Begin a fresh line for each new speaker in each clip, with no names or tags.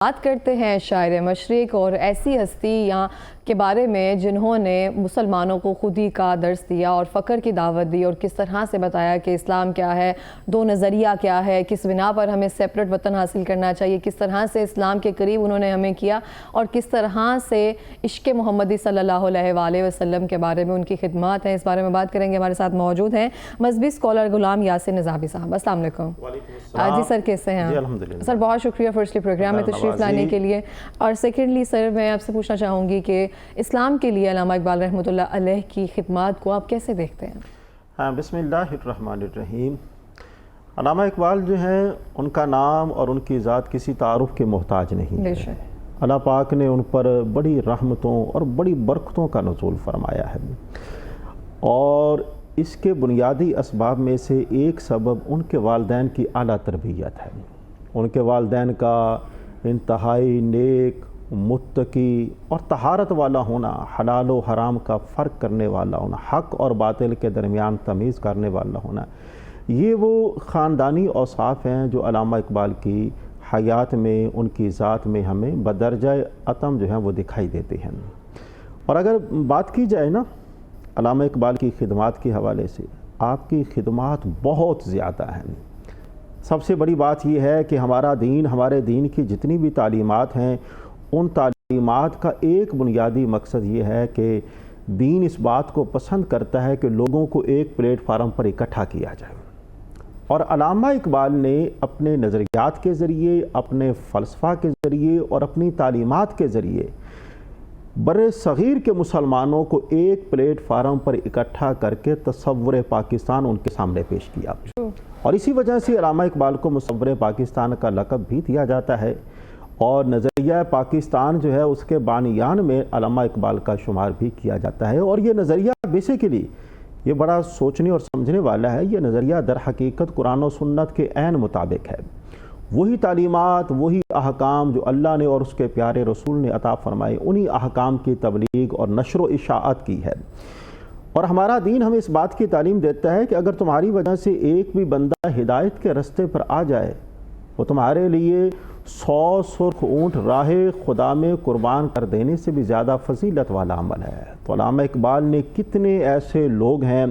بات کرتے ہیں شاعر مشرق اور ایسی ہستیاں کے بارے میں جنہوں نے مسلمانوں کو خودی کا درس دیا اور فقر کی دعوت دی اور کس طرح سے بتایا کہ اسلام کیا ہے، دو نظریہ کیا ہے، کس بنا پر ہمیں سیپریٹ وطن حاصل کرنا چاہیے، کس طرح سے اسلام کے قریب انہوں نے ہمیں کیا اور کس طرح سے عشق محمدی صلی اللہ علیہ وآلہ وسلم کے بارے میں ان کی خدمات ہیں۔ اس بارے میں بات کریں گے۔ ہمارے ساتھ موجود ہیں مذہبی اسکالر غلام یاسر نظامی صاحب۔ السلام علیکم۔ جی سر، کیسے ہیں؟
جی الحمدللہ
سر بہت شکریہ فرسٹلی پروگرام میں تشریف لانے کے لیے، اور سیکنڈلی سر میں آپ سے پوچھنا چاہوں گی کہ اسلام کے لیے علامہ اقبال رحمۃ اللہ علیہ کی خدمات کو آپ کیسے دیکھتے ہیں؟
بسم اللہ الرحمن الرحیم۔ علامہ اقبال جو ہیں ان کا نام اور ان کی ذات کسی تعارف کے محتاج نہیں ہے۔ اللہ پاک نے ان پر بڑی رحمتوں اور بڑی برکتوں کا نزول فرمایا ہے، اور اس کے بنیادی اسباب میں سے ایک سبب ان کے والدین کی اعلیٰ تربیت ہے۔ ان کے والدین کا انتہائی نیک، متقی اور طہارت والا ہونا، حلال و حرام کا فرق کرنے والا ہونا، حق اور باطل کے درمیان تمیز کرنے والا ہونا، یہ وہ خاندانی اوصاف ہیں جو علامہ اقبال کی حیات میں، ان کی ذات میں ہمیں بدرجہ اتم جو ہیں وہ دکھائی دیتے ہیں۔ اور اگر بات کی جائے نا علامہ اقبال کی خدمات کے حوالے سے، آپ کی خدمات بہت زیادہ ہیں۔ سب سے بڑی بات یہ ہے کہ ہمارے دین کی جتنی بھی تعلیمات ہیں، ان تعلیمات کا ایک بنیادی مقصد یہ ہے کہ دین اس بات کو پسند کرتا ہے کہ لوگوں کو ایک پلیٹ فارم پر اکٹھا کیا جائے، اور علامہ اقبال نے اپنے نظریات کے ذریعے، اپنے فلسفہ کے ذریعے اور اپنی تعلیمات کے ذریعے بر صغیر کے مسلمانوں کو ایک پلیٹ فارم پر اکٹھا کر کے تصور پاکستان ان کے سامنے پیش کیا، اور اسی وجہ سے علامہ اقبال کو مصور پاکستان کا لقب بھی دیا جاتا ہے، اور نظریہ پاکستان جو ہے اس کے بانیان میں علامہ اقبال کا شمار بھی کیا جاتا ہے۔ اور یہ نظریہ بیسیکلی یہ بڑا سوچنے اور سمجھنے والا ہے۔ یہ نظریہ در حقیقت قرآن و سنت کے عین مطابق ہے۔ وہی تعلیمات، وہی احکام جو اللہ نے اور اس کے پیارے رسول نے عطا فرمائے، انہی احکام کی تبلیغ اور نشر و اشاعت کی ہے۔ اور ہمارا دین ہمیں اس بات کی تعلیم دیتا ہے کہ اگر تمہاری وجہ سے ایک بھی بندہ ہدایت کے رستے پر آ جائے، وہ تمہارے لیے 100 سرخ اونٹ راہ خدا میں قربان کر دینے سے بھی زیادہ فضیلت والا عمل ہے۔ تو علامہ اقبال نے کتنے ایسے لوگ ہیں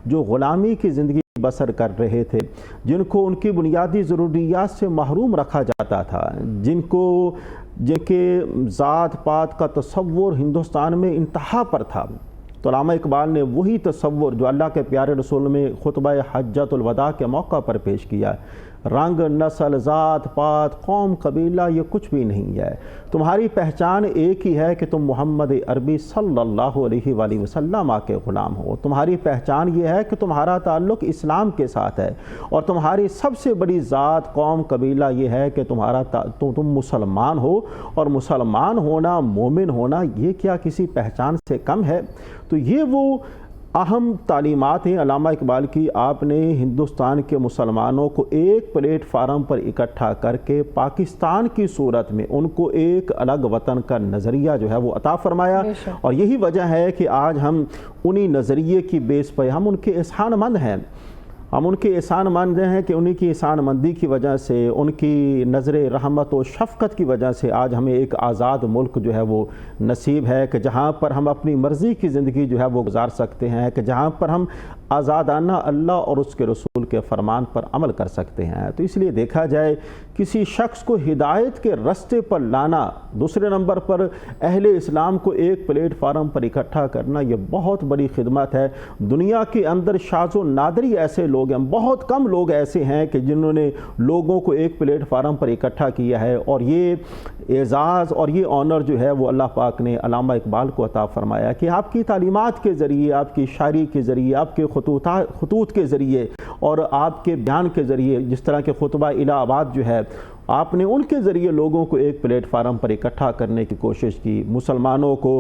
جو غلامی کی زندگی بسر کر رہے تھے، جن کو ان کی بنیادی ضروریات سے محروم رکھا جاتا تھا، جن کے ذات پات کا تصور ہندوستان میں انتہا پر تھا۔ تو علامہ اقبال نے وہی تصور جو اللہ کے پیارے رسول میں خطبہ حجۃ الوداع کے موقع پر پیش کیا، رنگ، نسل، ذات پات، قوم، قبیلہ یہ کچھ بھی نہیں ہے، تمہاری پہچان ایک ہی ہے کہ تم محمد عربی صلی اللہ علیہ وآلہ وسلم کے غلام ہو۔ تمہاری پہچان یہ ہے کہ تمہارا تعلق اسلام کے ساتھ ہے، اور تمہاری سب سے بڑی ذات، قوم، قبیلہ یہ ہے کہ تم مسلمان ہو، اور مسلمان ہونا، مومن ہونا یہ کیا کسی پہچان سے کم ہے؟ تو یہ وہ اہم تعلیمات ہیں علامہ اقبال کی۔ آپ نے ہندوستان کے مسلمانوں کو ایک پلیٹ فارم پر اکٹھا کر کے پاکستان کی صورت میں ان کو ایک الگ وطن کا نظریہ جو ہے وہ عطا فرمایا، اور یہی وجہ ہے کہ آج ہم انہی نظریے کی بیس پہ ہم ان کے احسان مند ہیں۔ ہم ان کے احسان مند ہیں کہ انہی کی احسان مندی کی وجہ سے، ان کی نظر رحمت و شفقت کی وجہ سے آج ہمیں ایک آزاد ملک جو ہے وہ نصیب ہے، کہ جہاں پر ہم اپنی مرضی کی زندگی جو ہے وہ گزار سکتے ہیں، کہ جہاں پر ہم آزادانہ اللہ اور اس کے رسول کے فرمان پر عمل کر سکتے ہیں۔ تو اس لیے دیکھا جائے کسی شخص کو ہدایت کے رستے پر لانا، دوسرے نمبر پر اہل اسلام کو ایک پلیٹ فارم پر اکٹھا کرنا، یہ بہت بڑی خدمت ہے۔ دنیا کے اندر شاذ و نادری ایسے لوگ ہیں، بہت کم لوگ ایسے ہیں کہ جنہوں نے لوگوں کو ایک پلیٹ فارم پر اکٹھا کیا ہے، اور یہ اعزاز اور یہ آنر جو ہے وہ اللہ پاک نے علامہ اقبال کو عطا فرمایا کہ آپ کی تعلیمات کے ذریعے، آپ کی شاعری کے ذریعے، آپ کے خطوط کے ذریعے اور آپ کے بیان کے ذریعے، جس طرح کے خطبہ الہ آباد جو ہے، آپ نے ان کے ذریعے لوگوں کو ایک پلیٹ فارم پر اکٹھا کرنے کی کوشش کی۔ مسلمانوں کو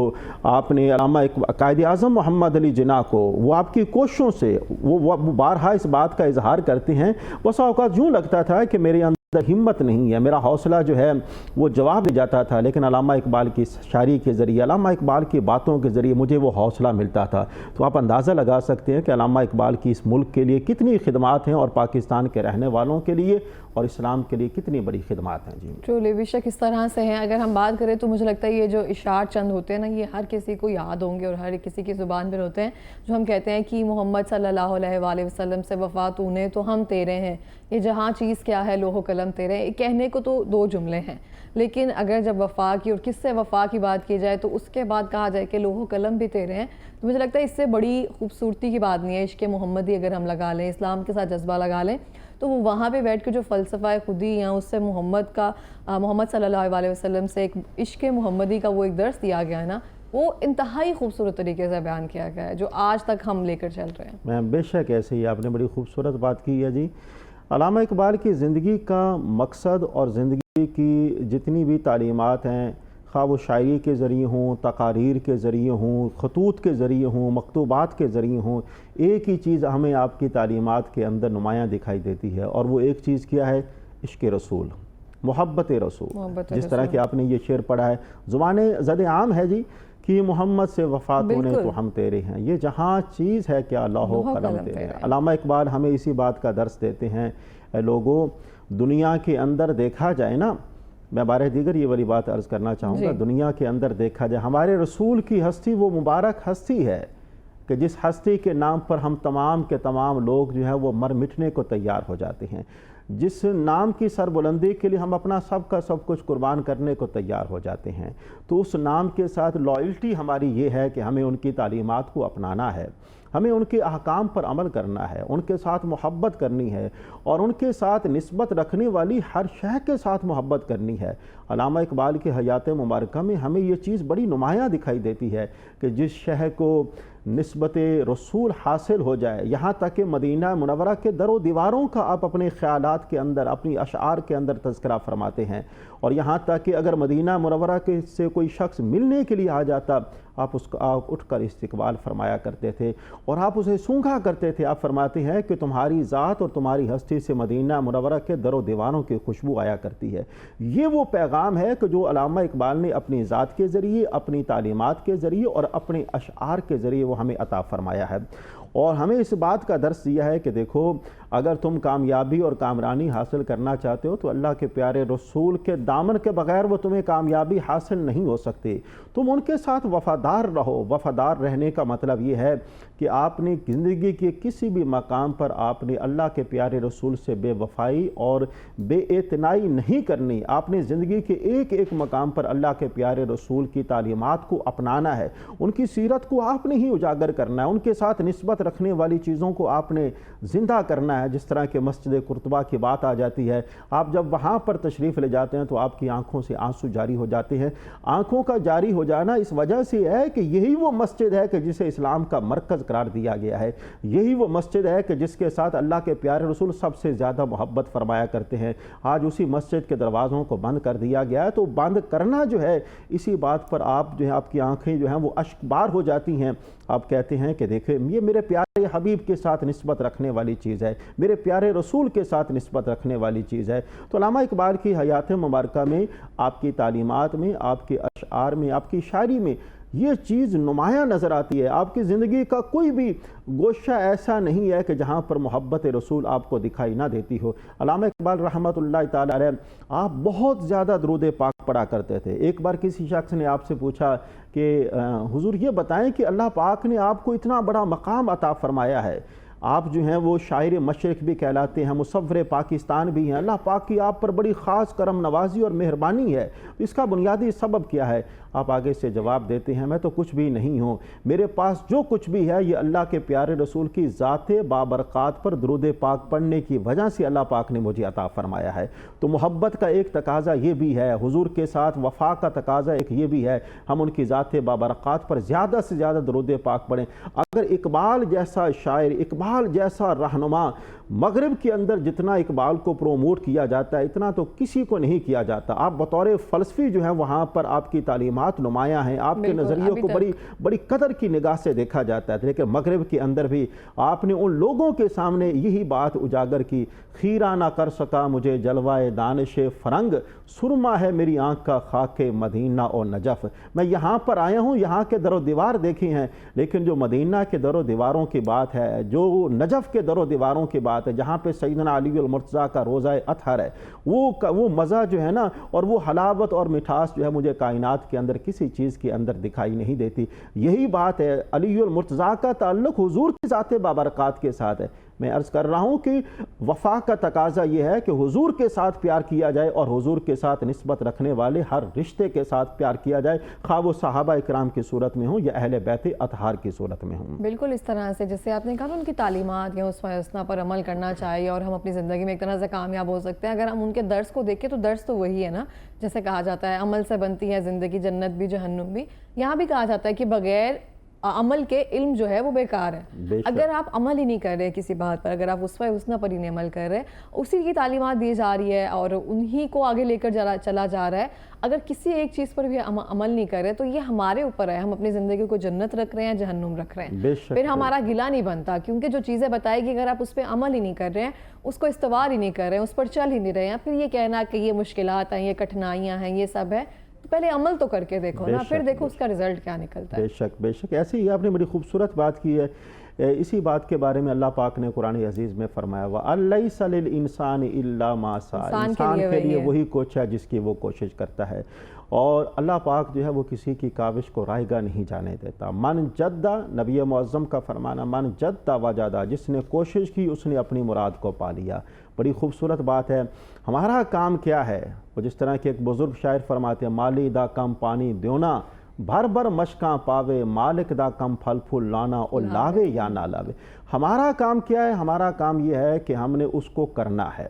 آپ نے علامہ قائد اعظم محمد علی جناح کو، وہ آپ کی کوششوں سے وہ بارہا اس بات کا اظہار کرتے ہیں، بسا اوقات یوں لگتا تھا کہ میرے اندر ہمت نہیں ہے، میرا حوصلہ جو ہے وہ جواب دے جاتا تھا، لیکن علامہ اقبال کی شاعری کے ذریعے، علامہ اقبال کی باتوں کے ذریعے مجھے وہ حوصلہ ملتا تھا۔ تو آپ اندازہ لگا سکتے ہیں کہ علامہ اقبال کی اس ملک کے لیے کتنی خدمات ہیں، اور پاکستان کے رہنے والوں کے لیے اور اسلام کے لیے کتنی بڑی خدمات ہیں۔ جی
ٹرولی بے شک اس طرح سے ہیں۔ اگر ہم بات کریں تو مجھے لگتا ہے یہ جو اشعار چند ہوتے ہیں نا، یہ ہر کسی کو یاد ہوں گے اور ہر کسی کی زبان پر ہوتے ہیں، جو ہم کہتے ہیں کہ محمد صلی اللہ علیہ وآلہ وسلم سے وفا تو نے تو ہم تیرے ہیں، یہ جہاں چیز کیا ہے لوح و قلم تیرے ہیں۔ کہنے کو تو دو جملے ہیں، لیکن اگر جب وفا کی اور کس سے وفا کی بات کی جائے تو اس کے بعد کہا جائے کہ لوح و قلم بھی تیرے ہیں، تو مجھے لگتا ہے اس سے بڑی خوبصورتی کی بات نہیں ہے۔ عشق محمدی اگر ہم لگا لیں، اسلام کے ساتھ جذبہ لگا لیں، تو وہ وہاں پہ بیٹھ کے جو فلسفہ خودی یا اس سے محمد صلی اللہ علیہ وسلم سے ایک عشق محمدی کا وہ ایک درس دیا گیا ہے نا، وہ انتہائی خوبصورت طریقے سے بیان کیا گیا ہے، جو آج تک ہم لے کر چل رہے ہیں۔
میں بے شک ایسے ہی آپ نے بڑی خوبصورت بات کی ہے۔ جی علامہ اقبال کی زندگی کا مقصد اور زندگی کی جتنی بھی تعلیمات ہیں، خواہ وہ شاعری کے ذریعے ہوں، تقاریر کے ذریعے ہوں، خطوط کے ذریعے ہوں، مکتوبات کے ذریعے ہوں، ایک ہی چیز ہمیں آپ کی تعلیمات کے اندر نمایاں دکھائی دیتی ہے، اور وہ ایک چیز کیا ہے؟ عشق رسول، محبت رسول۔ جس طرح کہ آپ نے یہ شعر پڑھا ہے، زبان زد عام ہے جی کہ محمد سے وفا تو نے تو ہم تیرے ہیں، یہ جہاں چیز ہے کیا لوح و قلم تیرے ہیں۔ علامہ اقبال ہمیں اسی بات کا درس دیتے ہیں، اے لوگوں دنیا کے اندر دیکھا جائے نا، میں بارہ دیگر یہ والی بات عرض کرنا چاہوں گا، دنیا کے اندر دیکھا جائے ہمارے رسول کی ہستی وہ مبارک ہستی ہے کہ جس ہستی کے نام پر ہم تمام کے تمام لوگ جو ہیں وہ مر مٹنے کو تیار ہو جاتے ہیں، جس نام کی سربلندی کے لیے ہم اپنا سب کا سب کچھ قربان کرنے کو تیار ہو جاتے ہیں، تو اس نام کے ساتھ لائلٹی ہماری یہ ہے کہ ہمیں ان کی تعلیمات کو اپنانا ہے، ہمیں ان کے احکام پر عمل کرنا ہے، ان کے ساتھ محبت کرنی ہے، اور ان کے ساتھ نسبت رکھنے والی ہر شے کے ساتھ محبت کرنی ہے۔ علامہ اقبال کی حیات مبارکہ میں ہمیں یہ چیز بڑی نمایاں دکھائی دیتی ہے کہ جس شے کو نسبت رسول حاصل ہو جائے، یہاں تک کہ مدینہ منورہ کے در و دیواروں کا آپ اپنے خیالات کے اندر، اپنی اشعار کے اندر تذکرہ فرماتے ہیں، اور یہاں تک کہ اگر مدینہ منورہ کے سے کوئی شخص ملنے کے لیے آ جاتا، آپ اس کا اٹھ کر استقبال فرمایا کرتے تھے اور آپ اسے سونگھا کرتے تھے۔ آپ فرماتے ہیں کہ تمہاری ذات اور تمہاری ہستی سے مدینہ منورہ کے در و دیواروں کی خوشبو آیا کرتی ہے۔ یہ وہ پیغام ہے کہ جو علامہ اقبال نے اپنی ذات کے ذریعے، اپنی تعلیمات کے ذریعے اور اپنے اشعار کے ذریعے وہ ہمیں عطا فرمایا ہے، اور ہمیں اس بات کا درس دیا ہے کہ دیکھو اگر تم کامیابی اور کامرانی حاصل کرنا چاہتے ہو تو اللہ کے پیارے رسول کے دامن کے بغیر وہ تمہیں کامیابی حاصل نہیں ہو سکتے، تم ان کے ساتھ وفادار رہو۔ وفادار رہنے کا مطلب یہ ہے کہ آپ نے زندگی کے کسی بھی مقام پر آپ نے اللہ کے پیارے رسول سے بے وفائی اور بے اعتنائی نہیں کرنی، آپ نے زندگی کے ایک ایک مقام پر اللہ کے پیارے رسول کی تعلیمات کو اپنانا ہے، ان کی سیرت کو آپ نے ہی اجاگر کرنا ہے، ان کے ساتھ نسبت رکھنے والی چیزوں کو آپ نے زندہ کرنا ہے۔ جس طرح کہ مسجد قرطبہ کی بات آ جاتی ہے، آپ جب وہاں پر تشریف لے جاتے ہیں تو آپ کی آنکھوں سے آنسو جاری ہو جاتے ہیں۔ آنکھوں کا جاری ہو جانا اس وجہ سے ہے کہ یہی وہ مسجد ہے کہ جسے اسلام کا مرکز قرار دیا گیا ہے، یہی وہ مسجد ہے کہ جس کے ساتھ اللہ کے پیارے رسول سب سے زیادہ محبت فرمایا کرتے ہیں۔ آج اسی مسجد کے دروازوں کو بند کر دیا گیا ہے، تو بند کرنا جو ہے اسی بات پر آپ جو ہے آپ کی آنکھیں جو ہیں وہ اشک بار ہو جاتی ہیں۔ آپ کہتے ہیں کہ دیکھیں یہ میرے پیارے حبیب کے ساتھ نسبت رکھنے والی چیز ہے، میرے پیارے رسول کے ساتھ نسبت رکھنے والی چیز ہے۔ تو علامہ اقبال کی حیات مبارکہ میں، آپ کی تعلیمات میں، آپ کے اشعار میں، آپ کی شاعری میں یہ چیز نمایاں نظر آتی ہے۔ آپ کی زندگی کا کوئی بھی گوشہ ایسا نہیں ہے کہ جہاں پر محبت رسول آپ کو دکھائی نہ دیتی ہو۔ علامہ اقبال رحمۃ اللہ تعالی علیہ آپ بہت زیادہ درود پاک پڑھا کرتے تھے۔ ایک بار کسی شخص نے آپ سے پوچھا کہ حضور یہ بتائیں کہ اللہ پاک نے آپ کو اتنا بڑا مقام عطا فرمایا ہے، آپ جو ہیں وہ شاعر مشرق بھی کہلاتے ہیں، مصور پاکستان بھی ہیں، اللہ پاک کی آپ پر بڑی خاص کرم نوازی اور مہربانی ہے، اس کا بنیادی سبب کیا ہے؟ آپ آگے سے جواب دیتے ہیں میں تو کچھ بھی نہیں ہوں، میرے پاس جو کچھ بھی ہے یہ اللہ کے پیارے رسول کی ذات بابرکات پر درود پاک پڑھنے کی وجہ سے اللہ پاک نے مجھے عطا فرمایا ہے۔ تو محبت کا ایک تقاضا یہ بھی ہے، حضور کے ساتھ وفا کا تقاضا ایک یہ بھی ہے، ہم ان کی ذات بابرکات پر زیادہ سے زیادہ درود پاک پڑھیں۔ اگر اقبال جیسا شاعر، اقبال جیسا رہنما مغرب کے اندر جتنا اقبال کو پروموٹ کیا جاتا ہے اتنا تو کسی کو نہیں کیا جاتا. آپ بطور فلسفی جو ہے وہاں پر آپ کی تعلیمات نمایاں ہیں, آپ کے نظریوں کو بڑی قدر کی نگاہ سے دیکھا جاتا ہے. لیکن مغرب کے اندر بھی آپ نے ان لوگوں کے سامنے یہی بات اجاگر کی, خیرہ نہ کر سکا مجھے جلوائے دانش فرنگ, سرما ہے میری آنکھ کا خاک مدینہ اور نجف. میں یہاں پر آیا ہوں, یہاں کے در و دیوار دیکھی ہیں, لیکن جو مدینہ کے در و دیواروں کی بات ہے, جو نجف کے در و دیواروں کی بات ہے, جہاں پہ سیدنا علی المرتضیٰ کا روضہ اطہر ہے, وہ مزہ جو ہے نا اور وہ حلاوت اور مٹھاس جو ہے مجھے کائنات کے اندر کسی چیز کے اندر دکھائی نہیں دیتی. یہی بات ہے, علی المرتضیٰ کا تعلق حضور کی ذات بابرکات کے ساتھ ہے. میں عرض کر رہا ہوں کہ وفا کا تقاضا یہ ہے کہ حضور کے ساتھ پیار کیا جائے اور حضور کے ساتھ نسبت رکھنے والے ہر رشتے کے ساتھ پیار کیا جائے, خواہ وہ صحابہ اکرام کی صورت میں ہوں یا اہل بیت اطہار کی صورت میں ہوں.
بالکل اس طرح سے جیسے آپ نے کہا ان کی تعلیمات یا اسوہ حسنہ پر عمل کرنا چاہیے اور ہم اپنی زندگی میں ایک طرح سے کامیاب ہو سکتے ہیں. اگر ہم ان کے درس کو دیکھیں تو درس تو وہی ہے نا, جیسے کہا جاتا ہے عمل سے بنتی ہے زندگی, جنت بھی جہنم بھی. یہاں بھی کہا جاتا ہے کہ بغیر عمل کے علم جو ہے وہ بیکار ہے. اگر آپ عمل ہی نہیں کر رہے کسی بات پر, اگر آپ اسوہ حسنہ پر ہی نہیں عمل کر رہے, اسی کی تعلیمات دی جا رہی ہے اور انہی کو آگے لے کر چلا جا رہا ہے, اگر کسی ایک چیز پر بھی عمل نہیں کر رہے تو یہ ہمارے اوپر ہے, ہم اپنی زندگی کو جنت رکھ رہے ہیں جہنم رکھ رہے ہیں. پھر ہمارا گلہ نہیں بنتا, کیونکہ جو چیزیں بتائے گی اگر آپ اس پہ عمل ہی نہیں کر رہے ہیں, اس کو استوار ہی نہیں کر رہے ہیں, اس پر چل ہی نہیں رہے ہیں, پھر یہ کہنا کہ یہ مشکلات ہیں, یہ کٹھنائیاں ہیں, یہ سب ہے, پہلے عمل تو کر کے دیکھو نا, پھر دیکھو اس کا رزلٹ کیا نکلتا ہے.
بے شک ایسے ہی آپ نے بڑی خوبصورت بات کی ہے. اسی بات کے بارے میں اللہ پاک نے قرآن عزیز میں فرمایا وَأَلَّيْسَ لِلْإِنسَانِ إِلَّا مَا سَعَى, انسان کے لیے وہی کچھ ہے جس کی وہ کوشش کرتا ہے. اور اللہ پاک جو ہے وہ کسی کی کاوش کو رائے گاہ نہیں جانے دیتا. من جدہ, نبی معظم کا فرمانا, من جدہ وجدہ, جس نے کوشش کی اس نے اپنی مراد کو پا لیا. بڑی خوبصورت بات ہے. ہمارا کام کیا ہے, وہ جس طرح کہ ایک بزرگ شاعر فرماتے ہیں, مالی دا کم پانی دیونا, بھر بھر مشکاں پاوے, مالک دا کم پھل پھول لانا, اور لاوے یا نہ لاوے. ہمارا کام کیا ہے, ہمارا کام یہ ہے کہ ہم نے اس کو کرنا ہے.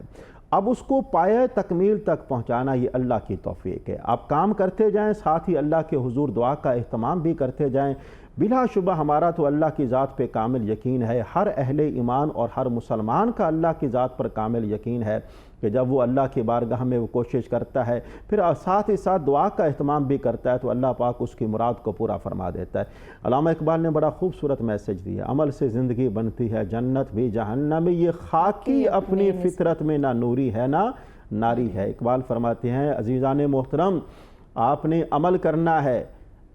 اب اس کو پائے تکمیل تک پہنچانا یہ اللہ کی توفیق ہے. آپ کام کرتے جائیں, ساتھ ہی اللہ کے حضور دعا کا اہتمام بھی کرتے جائیں. بلا شبہ ہمارا تو اللہ کی ذات پہ کامل یقین ہے, ہر اہل ایمان اور ہر مسلمان کا اللہ کی ذات پر کامل یقین ہے کہ جب وہ اللہ کی بارگاہ میں وہ کوشش کرتا ہے, پھر ساتھ ہی ساتھ دعا کا اہتمام بھی کرتا ہے, تو اللہ پاک اس کی مراد کو پورا فرما دیتا ہے. علامہ اقبال نے بڑا خوبصورت میسج دیا, عمل سے زندگی بنتی ہے جنت بھی جہنم, یہ خاکی اپنی فطرت میں نہ نوری ہے نہ ناری ہے. اقبال فرماتے ہیں عزیزان محترم, آپ نے عمل کرنا ہے,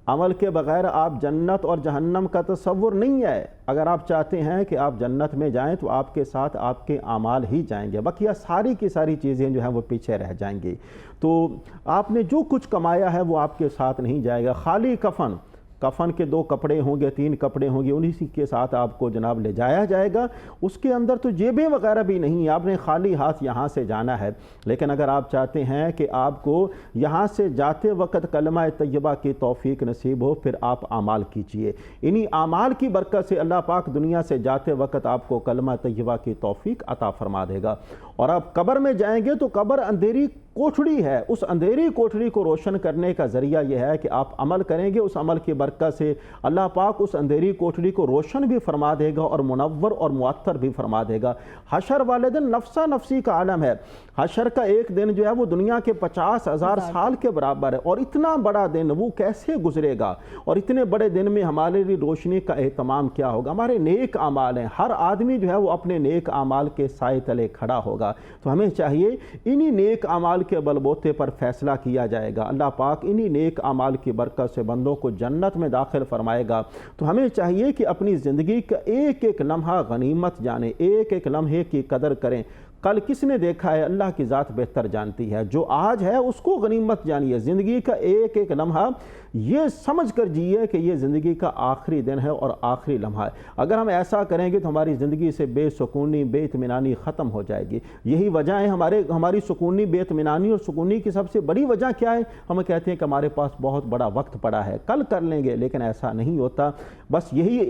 عمل کے بغیر آپ جنت اور جہنم کا تصور نہیں ہے. اگر آپ چاہتے ہیں کہ آپ جنت میں جائیں تو آپ کے ساتھ آپ کے اعمال ہی جائیں گے, بقیہ ساری کی ساری چیزیں جو ہیں وہ پیچھے رہ جائیں گی. تو آپ نے جو کچھ کمایا ہے وہ آپ کے ساتھ نہیں جائے گا. خالی کفن کے 2 کپڑے ہوں گے, 3 کپڑے ہوں گے, انہی کے ساتھ آپ کو جناب لے جایا جائے گا. اس کے اندر تو جیبیں وغیرہ بھی نہیں, آپ نے خالی ہاتھ یہاں سے جانا ہے. لیکن اگر آپ چاہتے ہیں کہ آپ کو یہاں سے جاتے وقت کلمہ طیبہ کی توفیق نصیب ہو, پھر آپ اعمال کیجئے. انہی اعمال کی برکت سے اللہ پاک دنیا سے جاتے وقت آپ کو کلمہ طیبہ کی توفیق عطا فرما دے گا. اور آپ قبر میں جائیں گے تو قبر اندھیری کوٹھڑی ہے, اس اندھیری کوٹھڑی کو روشن کرنے کا ذریعہ یہ ہے کہ آپ عمل کریں گے. اس عمل کی برکت سے اللہ پاک اس اندھیری کوٹھڑی کو روشن بھی فرما دے گا اور منور اور معطر بھی فرما دے گا. حشر والے دن نفسا نفسی کا عالم ہے. حشر کا ایک دن جو ہے وہ دنیا کے 50,000 سال کے برابر ہے, اور اتنا بڑا دن وہ کیسے گزرے گا, اور اتنے بڑے دن میں ہمارے لیے روشنی کا اہتمام کیا ہوگا. ہمارے نیک اعمال ہیں, ہر آدمی جو ہے وہ اپنے نیک اعمال کے سائے تلے کھڑا ہوگا. تو ہمیں چاہیے انہی نیک اعمال کے بلبوتے پر فیصلہ کیا جائے گا. اللہ پاک انہی نیک اعمال کی برکت سے بندوں کو جنت میں داخل فرمائے گا. تو ہمیں چاہیے کہ اپنی زندگی کا ایک ایک لمحہ غنیمت جانیں, ایک ایک لمحے کی قدر کریں. کل کس نے دیکھا ہے, اللہ کی ذات بہتر جانتی ہے. جو آج ہے اس کو غنیمت جانیے. زندگی کا ایک ایک لمحہ یہ سمجھ کر جیے کہ یہ زندگی کا آخری دن ہے اور آخری لمحہ ہے. اگر ہم ایسا کریں گے تو ہماری زندگی سے بے سکونی, بے اطمینانی ختم ہو جائے گی. یہی وجہ ہے ہماری سکونی, بے اطمینانی اور سکونی کی سب سے بڑی وجہ کیا ہے, ہم کہتے ہیں کہ ہمارے پاس بہت بڑا وقت پڑا ہے, کل کر لیں گے, لیکن ایسا نہیں ہوتا. بس یہی